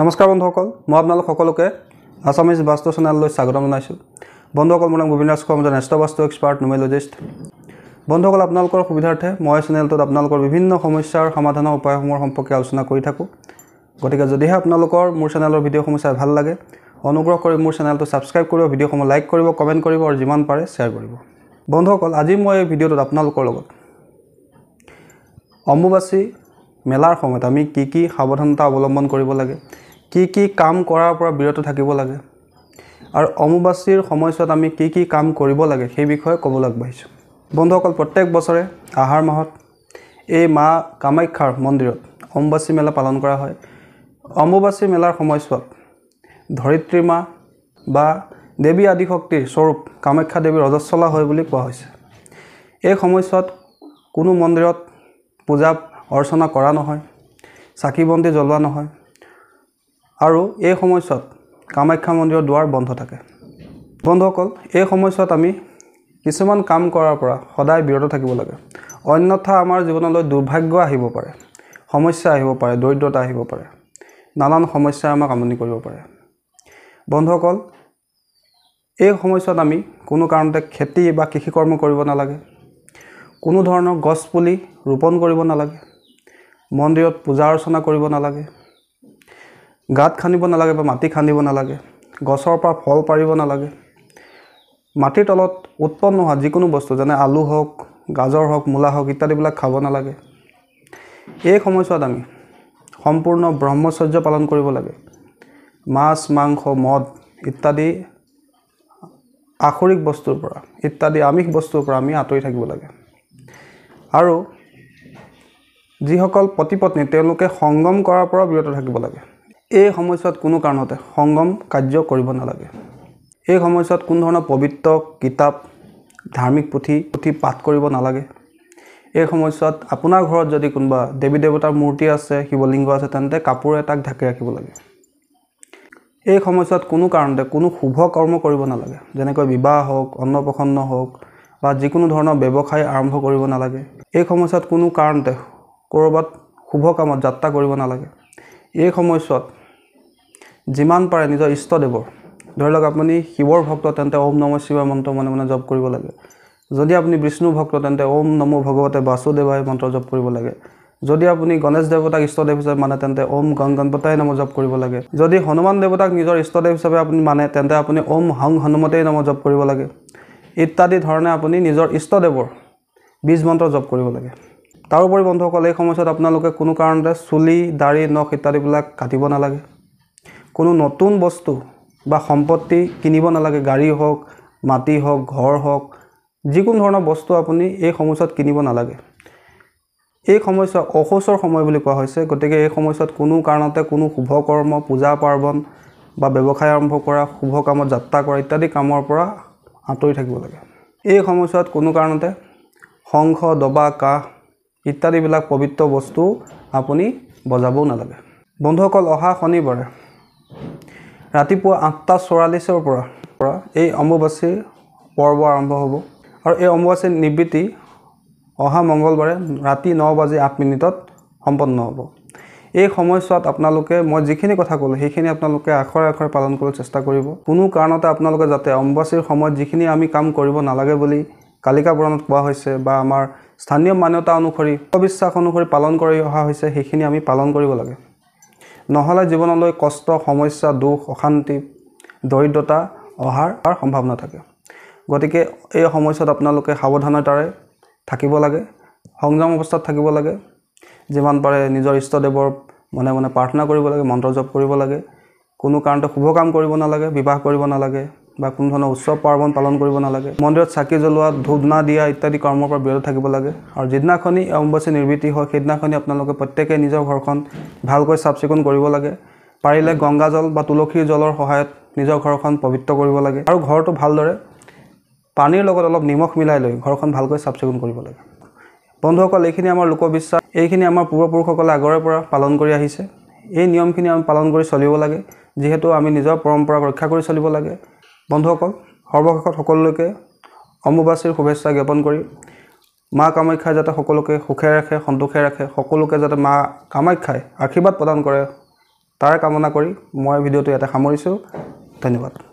নমস্কাৰ বন্ধুসকল, মই আপোনালোক সকলোকে আছামিজ বাস্তু চেনেললৈ স্বাগতম জনাইছোঁ। বন্ধুসকল, মোৰ নাম গোবিন্দ ৰাজ কম, নেক্সট বাস্তু এক্সপাৰ্ট নিউমেৰলজিষ্ট। বন্ধুসকল, আপোনালোকৰ সুবিধাৰ্থে মই চেনেলটোত আপোনালোকৰ বিভিন্ন সমস্যাৰ সমাধানৰ উপায়সমূহৰ সম্পৰ্কে আলোচনা কৰি থাকোঁ। গতিকে যদিহে আপোনালোকৰ মোৰ চেনেলৰ ভিডিঅ'সমূহ চাই ভাল লাগে, অনুগ্ৰহ কৰি মোৰ চেনেলটো ছাবস্ক্ৰাইব কৰিব, ভিডিঅ'সমূহ লাইক কৰিব, কমেণ্ট কৰিব আৰু যিমান পাৰে শ্বেয়াৰ কৰিব। বন্ধুসকল, আজি মই এই ভিডিঅ'টোত আপোনালোকৰ লগত অম্বুবাচী মেলাৰ সময়ত আমি কি সাৱধানতা অৱলম্বন কৰিব লাগে, কি কাম কৰাৰ পৰা বিৰত থাকিব লাগে আৰু অম্বুবাচীৰ সময়ছোৱাত আমি কি কাম কৰিব লাগে সেই বিষয়ে ক'বলৈ আগবাঢ়িছোঁ। বন্ধুসকল, প্ৰত্যেক বছৰে আহাৰ মাহত এই মা কামাখ্যাৰ মন্দিৰত অম্বুবাচী মেলা পালন কৰা হয়। অম্বুবাচী মেলাৰ সময়ছোৱাত ধৰিত্ৰী মা বা দেৱী আদিশক্তিৰ স্বৰূপ কামাখ্যা দেৱীৰ ৰজস্বলা হয় বুলি কোৱা হৈছে। এই সময়ছোৱাত কোনো মন্দিৰত পূজা অৰ্চনা কৰা নহয়, চাকি বন্তি জ্বলোৱা নহয় আৰু এই সময়ছোৱাত কামাখ্যা মন্দিৰৰ দুৱাৰ বন্ধ থাকে। বন্ধুসকল, এই সময়ছোৱাত আমি কিছুমান কাম কৰাৰ পৰা সদায় বিৰত থাকিব লাগে, অন্যথা আমাৰ জীৱনলৈ দুৰ্ভাগ্য আহিব পাৰে, সমস্যা আহিব পাৰে, দৰিদ্ৰতা আহিব পাৰে, নানান সমস্যাই আমাক আমনি কৰিব পাৰে। বন্ধুসকল, এই সময়ছোৱাত আমি কোনো কাৰণতে খেতি বা কৃষিকৰ্ম কৰিব নালাগে, কোনো ধৰণৰ গছ পুলি ৰোপণ কৰিব নালাগে, মন্দিৰত পূজা অৰ্চনা কৰিব নালাগে, গাঁত খান্দিব নালাগে বা মাটি খান্দিব নালাগে, গছৰ পৰা ফল পাৰিব নালাগে, মাটিৰ তলত উৎপন্ন হোৱা যিকোনো বস্তু যেনে আলু হওক, গাজৰ হওক, মূলা হওক ইত্যাদিবিলাক খাব নালাগে। এই সময়ছোৱাত আমি সম্পূৰ্ণ ব্ৰহ্মচৰ্য পালন কৰিব লাগে। মাছ, মাংস, মদ ইত্যাদি আসুৰিক বস্তুৰ পৰা, ইত্যাদি আমিষ বস্তুৰ পৰা আমি আঁতৰি থাকিব লাগে। আৰু যিসকল পতি পত্নী তেওঁলোকে সংগম কৰাৰ পৰা বিৰত থাকিব লাগে। এই সময়ছোৱাত কোনো কাৰণতে সংগম কাৰ্য কৰিব নালাগে। এই সময়ছোৱাত কোনো ধৰণৰ পবিত্ৰ কিতাপ, ধাৰ্মিক পুথি পাঠ কৰিব নালাগে। এই সময়ছোৱাত আপোনাৰ ঘৰত যদি কোনোবা দেৱী দেৱতাৰ মূৰ্তি আছে, শিৱলিংগ আছে, তেন্তে কাপোৰে তাক ঢাকি ৰাখিব লাগে। এই সময়ছোৱাত কোনো কাৰণতে কোনো শুভ কৰ্ম কৰিব নালাগে, যেনেকৈ বিবাহ হওক, অন্নপ্ৰসন্ন হওক বা যিকোনো ধৰণৰ ব্যৱসায় আৰম্ভ কৰিব নালাগে। এই সময়ছোৱাত কোনো কাৰণতে ক'ৰবাত শুভ কামত যাত্ৰা কৰিব নালাগে। এই সময়ছোৱাত যিমান পাৰে নিজৰ ইষ্টদেৱৰ, ধৰি লওক আপুনি শিৱৰ ভক্ত তেন্তে ওম নমঃ শিৱায় মন্ত্ৰ মনে মনে জপ কৰিব লাগে। যদি আপুনি বিষ্ণু ভক্ত তেন্তে ওম নমো ভগৱতে বাসুদেৱায় মন্ত্ৰ জপ কৰিব লাগে। যদি আপুনি গণেশ দেৱতাক ইষ্টদেৱ হিচাপে মানে তেন্তে ওম গণপতায় নমঃ জপ কৰিব লাগে। যদি হনুমান দেৱতাক নিজৰ ইষ্টদেৱ হিচাপে আপুনি মানে তেন্তে আপুনি ওম হং হনুমতেই নমঃ জপ কৰিব লাগে। ইত্যাদি ধৰণে আপুনি নিজৰ ইষ্টদেৱৰ বীজ মন্ত্ৰ জপ কৰিব লাগে। তাৰোপৰি বন্ধুসকল, এই সময়ছোৱাত আপোনালোকে কোনো কাৰণতে চুলি, দাড়ি, নখ ইত্যাদিবিলাক কাটিব নালাগে। কোনো নতুন বস্তু বা সম্পত্তি কিনিব নালাগে, গাড়ী হওক, মাটি হওক, ঘৰ হওক, যিকোনো ধৰণৰ বস্তু আপুনি এই সময়ছোৱাত কিনিব নালাগে। এই সময়ছোৱা অশৌচৰ সময় বুলি কোৱা হৈছে। গতিকে এই সময়ছোৱাত কোনো কাৰণতে কোনো শুভ কৰ্ম, পূজা পাৰ্বণ বা ব্যৱসায় আৰম্ভ কৰা, শুভ কামত যাত্ৰা কৰা ইত্যাদি কামৰ পৰা আঁতৰি থাকিব লাগে। এই সময়ছোৱাত কোনো কাৰণতে শংখ, দবা, কাঁহ ইত্যাদিবিলাক পবিত্ৰ বস্তু আপুনি বজাবও নালাগে। বন্ধুসকল, অহা শনিবাৰে ৰাতিপুৱা 8:44 পৰা এই অম্বুবাচীৰ পৰ্ব আৰম্ভ হ'ব আৰু এই অম্বুবাচীৰ নিবৃত্তি অহা মঙলবাৰে ৰাতি 9:08 সম্পন্ন হ'ব। এই সময়ছোৱাত আপোনালোকে মই যিখিনি কথা ক'লোঁ সেইখিনি আপোনালোকে আখৰে আখৰে পালন কৰিবলৈ চেষ্টা কৰিব। কোনো কাৰণতে আপোনালোকে যাতে অম্বুবাচীৰ সময়ত যিখিনি আমি কাম কৰিব নালাগে বুলি কালিকা পুৰাণত কোৱা হৈছে বা আমাৰ স্থানীয় মান্যতা অনুসৰি, বিশ্বাস অনুসৰি পালন কৰি অহা হৈছে, সেইখিনি আমি পালন কৰিব লাগে। নহ'লে জীৱনলৈ কষ্ট, সমস্যা, দুখ, অশান্তি, দৰিদ্ৰতা অহাৰ সম্ভাৱনা থাকে। গতিকে এই সময়ছোৱাত আপোনালোকে সাৱধানতাৰে থাকিব লাগে, সংযম অৱস্থাত থাকিব লাগে। যিমান পাৰে নিজৰ ইষ্টদেৱৰ মনে মনে প্ৰাৰ্থনা কৰিব লাগে, মন্ত্ৰ জপ কৰিব লাগে। কোনো কাৰণতে শুভ কাম কৰিব নালাগে, বিবাহ কৰিব নালাগে বা কোনো ধৰণৰ উৎসৱ পাৰ্বণ পালন কৰিব নালাগে। মন্দিৰত চাকি জ্বলোৱা, ধূপ ধূনা দিয়া ইত্যাদি কৰ্মৰ পৰা বিৰত থাকিব লাগে। আৰু যিদিনাখনি অম্বুবাচী নিবৃত্তি হয় সেইদিনাখনি আপোনালোকে প্ৰত্যেকে নিজৰ ঘৰখন ভালকৈ চাফ চিকুণ কৰিব লাগে। পাৰিলে গংগাজল বা তুলসীৰ জলৰ সহায়ত নিজৰ ঘৰখন পবিত্ৰ কৰিব লাগে আৰু ঘৰটো ভালদৰে পানীৰ লগত অলপ নিমখ মিলাই লৈ ঘৰখন ভালকৈ চাফ চিকুণ কৰিব লাগে। বন্ধুসকল, এইখিনি আমাৰ লোকবিশ্বাস, এইখিনি আমাৰ পূৰ্বপুৰুষসকলে আগৰে পৰা পালন কৰি আহিছে। এই নিয়মখিনি আমি পালন কৰি চলিব লাগে, যিহেতু আমি নিজৰ পৰম্পৰাক ৰক্ষা কৰি চলিব লাগে। বন্ধুসকল, সৰ্বশেষত সকলোকে অম্বুবাচীৰ শুভেচ্ছা জ্ঞাপন কৰি মা কামাখ্যাই যাতে সকলোকে সুখে ৰাখে, সন্তোষে ৰাখে, সকলোকে যাতে মা কামাখ্যাই আশীৰ্বাদ প্ৰদান কৰে তাৰ কামনা কৰি মই ভিডিঅ'টো ইয়াতে সামৰিছোঁ। ধন্যবাদ।